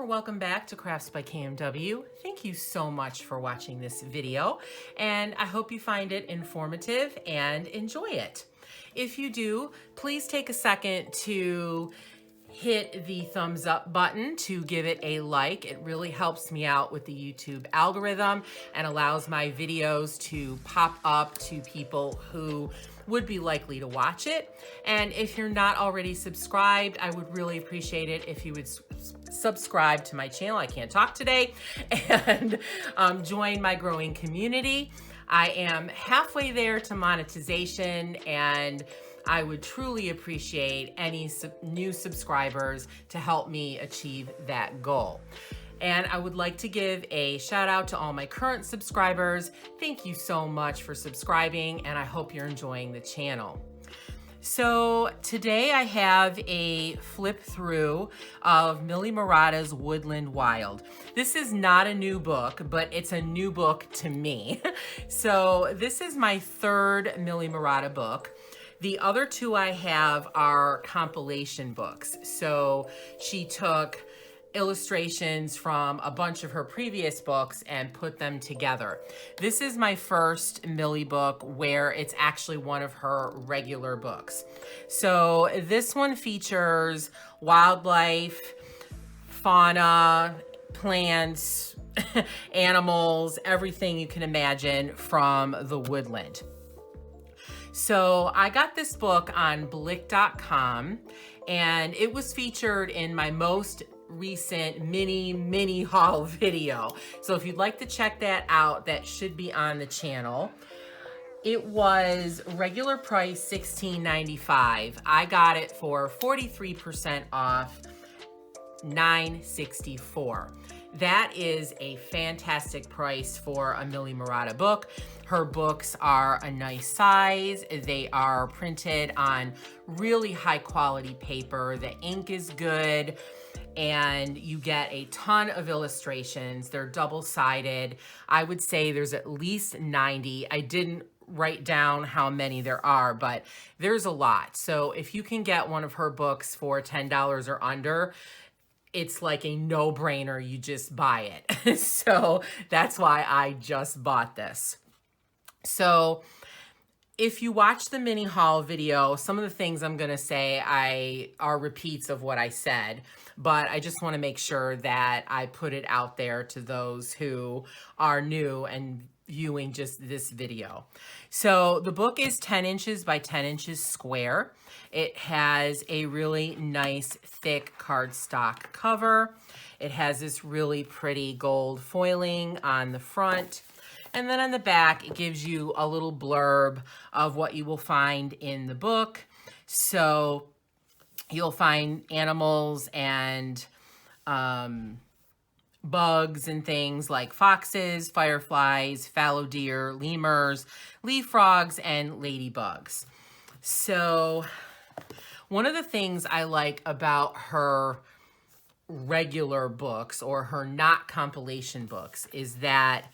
welcome back to Crafts by KMW. Thank you so much for watching this video, and I hope you find it informative and enjoy it. If you do, please take a second to hit the thumbs up button to give it a like. It really helps me out with the YouTube algorithm and allows my videos to pop up to people who would be likely to watch it. And if you're not already subscribed, I would really appreciate it if you would subscribe to my channel. I can't talk today. And join my growing community. I am halfway there to monetization, and I would truly appreciate any new subscribers to help me achieve that goal. And I would like to give a shout out to all my current subscribers. Thank you so much for subscribing, and I hope you're enjoying the channel. So today I have a flip through of Millie Marotta's Woodland Wild. This is not a new book, but it's a new book to me. So this is my third Millie Marotta book. The other two I have are compilation books. So she took illustrations from a bunch of her previous books and put them together. This is my first Millie book where it's actually one of her regular books. So this one features wildlife, fauna, plants, animals, everything you can imagine from the woodland. So I got this book on Blick.com, and it was featured in my most recent mini haul video. So if you'd like to check that out, that should be on the channel. It was regular price $16.95. I got it for 43% off, $9.64. That is a fantastic price for a Millie Marotta book. Her books are a nice size. They are printed on really high quality paper. The ink is good, and you get a ton of illustrations. They're double-sided. I would say there's at least 90. I didn't write down how many there are, but there's a lot. So if you can get one of her books for $10 or under, it's like a no-brainer. You just buy it. So that's why I just bought this. So if you watch the mini haul video, some of the things I'm going to say are repeats of what I said, but I just want to make sure that I put it out there to those who are new and viewing just this video. So the book is 10 inches by 10 inches square. It has a really nice thick cardstock cover. It has this really pretty gold foiling on the front. And then on the back, it gives you a little blurb of what you will find in the book. So you'll find animals and bugs and things like foxes, fireflies, fallow deer, lemurs, leaf frogs, and ladybugs. So one of the things I like about her regular books, or her not compilation books, is that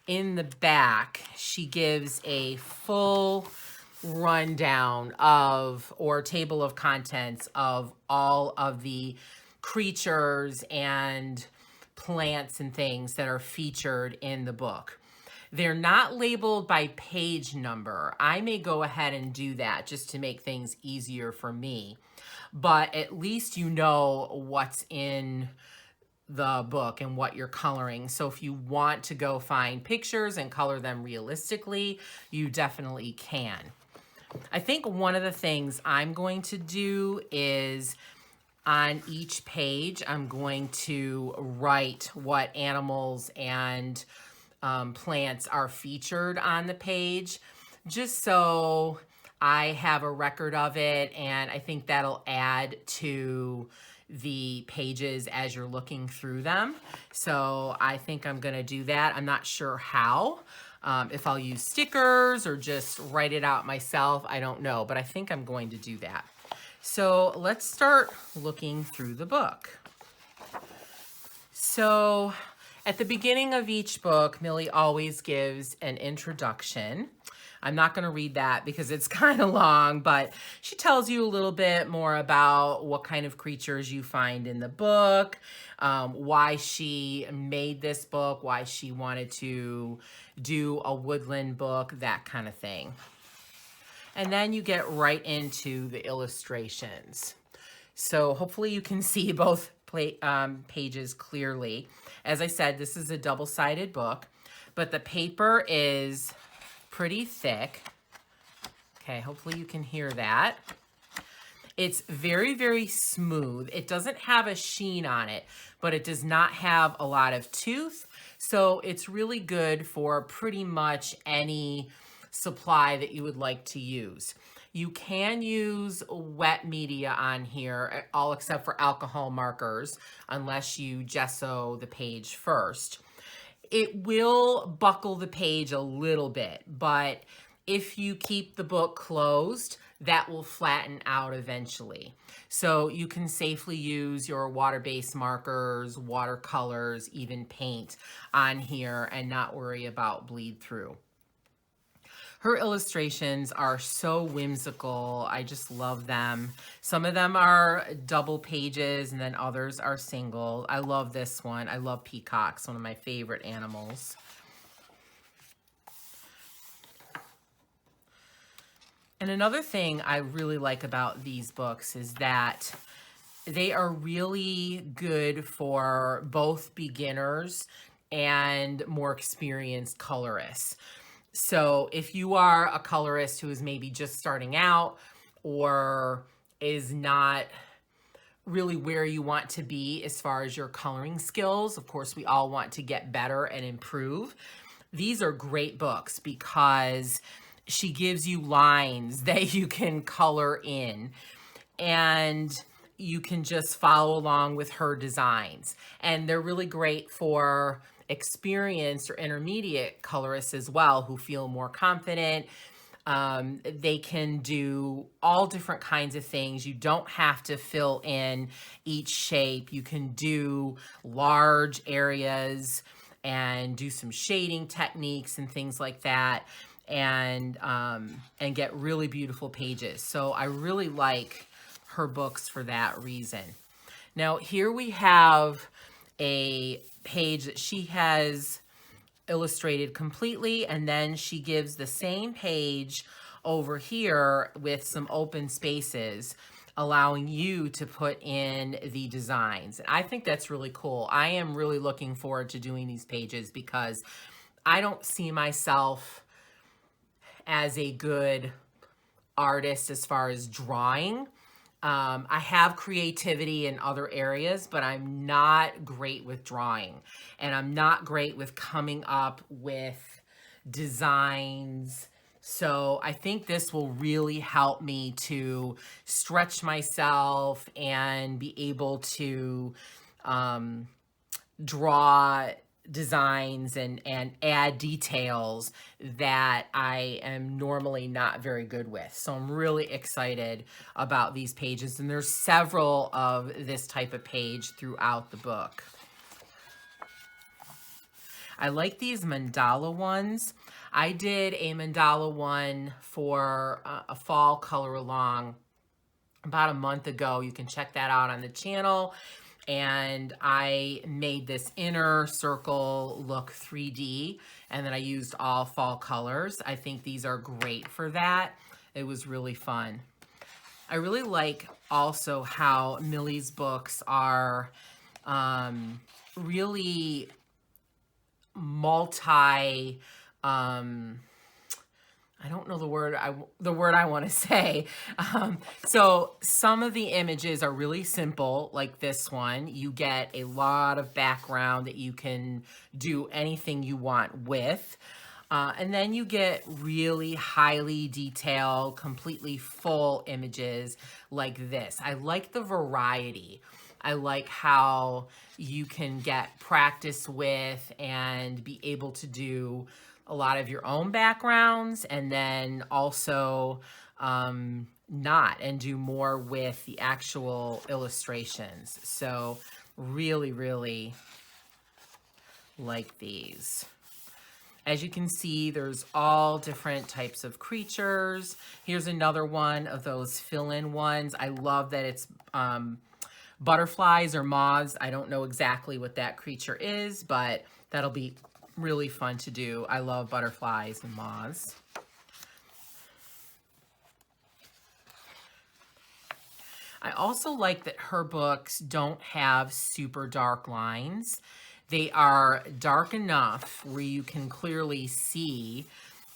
in the back, she gives a full rundown of, or table of contents of, all of the creatures and plants and things that are featured in the book. They're not labeled by page number. I may go ahead and do that just to make things easier for me, but at least you know what's in the book and what you're coloring. So if you want to go find pictures and color them realistically, you definitely can. I think one of the things I'm going to do is on each page, I'm going to write what animals and plants are featured on the page, just so I have a record of it, and I think that'll add to the pages as you're looking through them. So I think I'm gonna do that. I'm not sure how. If I'll use stickers or just write it out myself, I don't know, but I think I'm going to do that. So let's start looking through the book. So At the beginning of each book, Millie always gives an introduction. I'm not going to read that because it's kind of long, but she tells you a little bit more about what kind of creatures you find in the book, why she made this book, why she wanted to do a Woodland book, that kind of thing. And then you get right into the illustrations. So hopefully you can see both pages clearly. As I said, this is a double-sided book, but the paper is pretty thick. Okay, hopefully you can hear that. It's very, very smooth. It doesn't have a sheen on it, but it does not have a lot of tooth. So it's really good for pretty much any supply that you would like to use. You can use wet media on here, all except for alcohol markers, unless you gesso the page first. It will buckle the page a little bit, but if you keep the book closed, that will flatten out eventually. So you can safely use your water-based markers, watercolors, even paint on here and not worry about bleed through. Her illustrations are so whimsical. I just love them. Some of them are double pages and then others are single. I love this one. I love peacocks, one of my favorite animals. And another thing I really like about these books is that they are really good for both beginners and more experienced colorists. So if you are a colorist who is maybe just starting out or is not really where you want to be as far as your coloring skills, of course, we all want to get better and improve. These are great books because she gives you lines that you can color in and you can just follow along with her designs. And they're really great for experienced or intermediate colorists as well who feel more confident. They can do all different kinds of things. You don't have to fill in each shape. You can do large areas and do some shading techniques and things like that, and get really beautiful pages. So I really like her books for that reason. Now here we have a page that she has illustrated completely, and then she gives the same page over here with some open spaces, allowing you to put in the designs. And I think that's really cool. I am really looking forward to doing these pages because I don't see myself as a good artist as far as drawing. I have creativity in other areas, but I'm not great with drawing, and I'm not great with coming up with designs. So I think this will really help me to stretch myself and be able to draw designs and add details that I am normally not very good with. So I'm really excited about these pages, and there's several of this type of page throughout the book. I like these mandala ones. I did a mandala one for a fall color along about a month ago. You can check that out on the channel. And I made this inner circle look 3D, and then I used all fall colors. I think these are great for that. It was really fun. I really like also how Millie's books are really multi, I don't know the word I want to say. So some of the images are really simple, like this one. You get a lot of background that you can do anything you want with. And then you get really highly detailed, completely full images like this. I like the variety. I like how you can get practice with and be able to do a lot of your own backgrounds, and then also not, and do more with the actual illustrations. So really, really like these. As you can see, there's all different types of creatures. Here's another one of those fill-in ones. I love that it's butterflies or moths. I don't know exactly what that creature is, but that'll be really fun to do. I love butterflies and moths. I also like that her books don't have super dark lines. They are dark enough where you can clearly see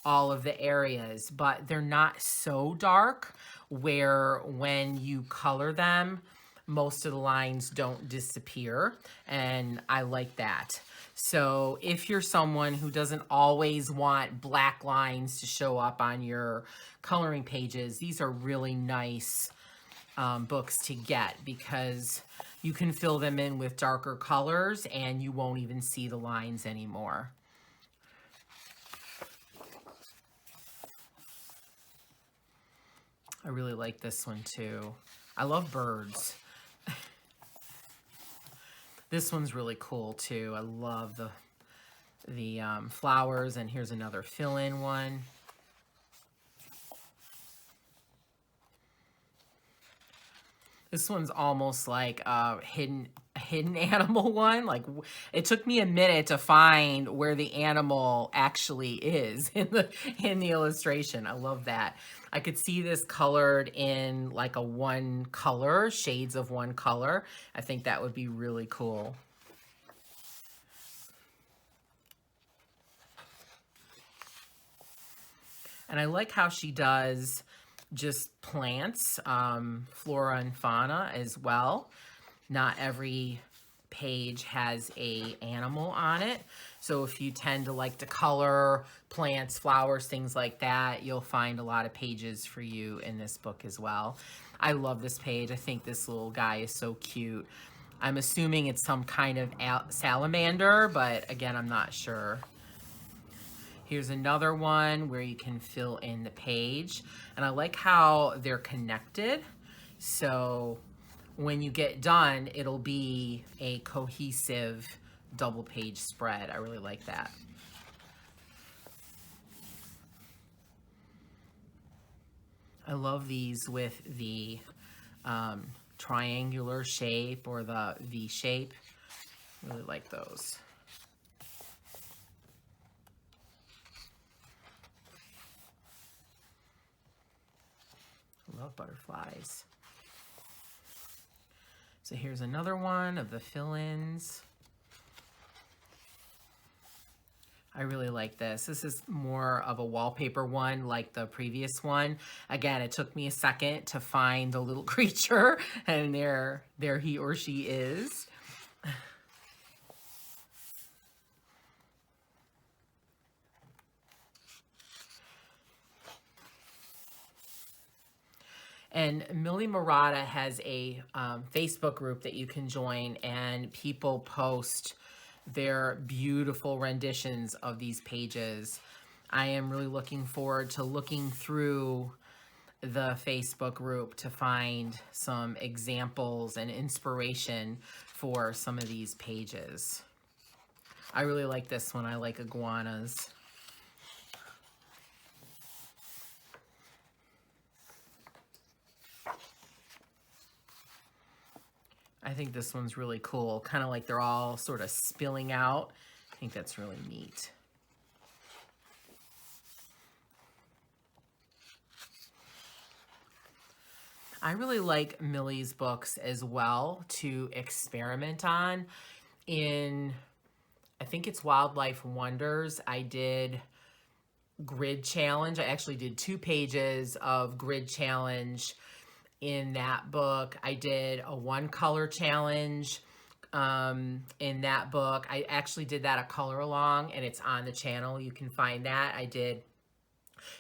all of the areas, but they're not so dark where when you color them, most of the lines don't disappear, and I like that. So if you're someone who doesn't always want black lines to show up on your coloring pages, these are really nice books to get because you can fill them in with darker colors and you won't even see the lines anymore. I really like this one too. I love birds. This one's really cool too. I love the flowers, and here's another fill-in one. This one's almost like a hidden animal one. Like, it took me a minute to find where the animal actually is in the illustration. I love that. I could see this colored in like a one color, shades of one color. I think that would be really cool. And I like how she does just plants, flora and fauna as well. Not every page has a animal on it. So if you tend to like to color plants, flowers, things like that, you'll find a lot of pages for you in this book as well. I love this page. I think this little guy is so cute. I'm assuming it's some kind of salamander, but again, I'm not sure. Here's another one where you can fill in the page. And I like how they're connected. So when you get done, it'll be a cohesive double page spread. I really like that. I love these with the triangular shape or the V shape. Really like those. Love butterflies. So here's another one of the fill-ins. I really like this. This is more of a wallpaper one like the previous one. Again, it took me a second to find the little creature, and there he or she is. And Millie Marotta has a Facebook group that you can join, and people post their beautiful renditions of these pages. I am really looking forward to looking through the Facebook group to find some examples and inspiration for some of these pages. I really like this one. I like iguanas. I think this one's really cool. Kind of like they're all sort of spilling out. I think that's really neat. I really like Millie's books as well to experiment on. In, I think it's Wildlife Wonders, I did grid challenge. I actually did 2 pages of grid challenge in that book. I did a 1 color challenge in that book. I actually did that a color along, and it's on the channel. You can find that. I did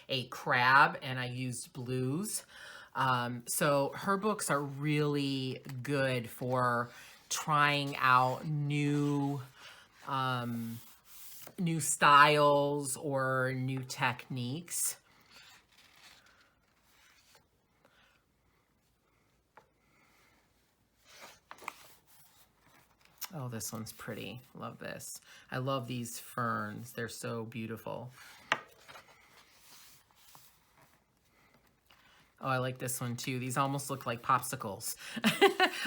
a crab and I used blues. So her books are really good for trying out new styles or new techniques. Oh, this one's pretty. Love this. I love these ferns. They're so beautiful. Oh, I like this one too. These almost look like popsicles.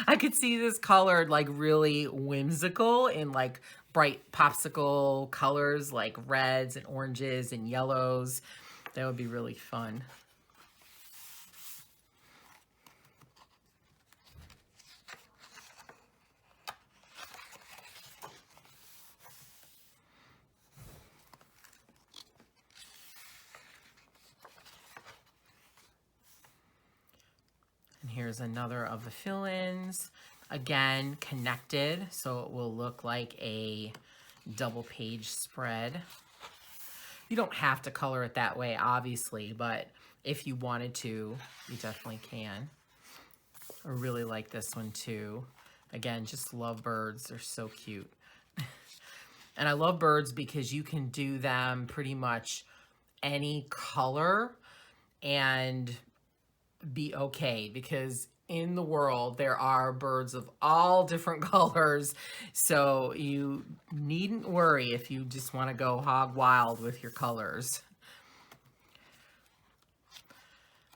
I could see this colored like really whimsical in like bright popsicle colors like reds and oranges and yellows. That would be really fun. And here's another of the fill-ins. Again, connected, so it will look like a double page spread. You don't have to color it that way, obviously, but if you wanted to, you definitely can. I really like this one too. Again, just love birds. They're so cute. And I love birds because you can do them pretty much any color and be okay, because in the world there are birds of all different colors, so you needn't worry if you just want to go hog wild with your colors.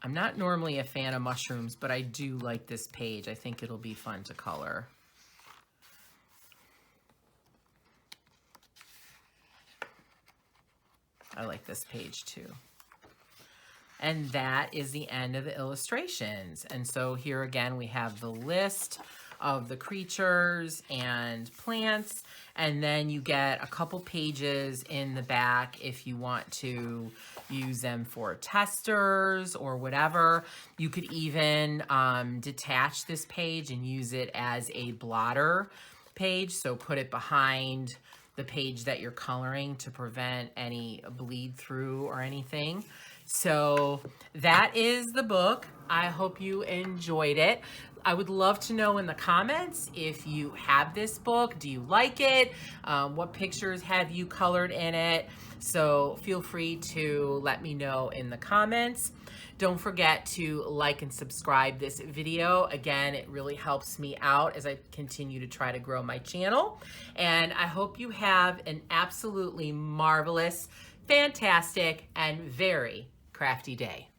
I'm not normally a fan of mushrooms, but I do like this page. I think it'll be fun to color. I like this page too. And that is the end of the illustrations. And so here again, we have the list of the creatures and plants. And then you get a couple pages in the back if you want to use them for testers or whatever. You could even detach this page and use it as a blotter page. So put it behind the page that you're coloring to prevent any bleed through or anything. So that is the book. I hope you enjoyed it. I would love to know in the comments if you have this book. Do you like it? What pictures have you colored in it? So feel free to let me know in the comments. Don't forget to like and subscribe this video. Again, it really helps me out as I continue to try to grow my channel. And I hope you have an absolutely marvelous, fantastic, and very crafty day.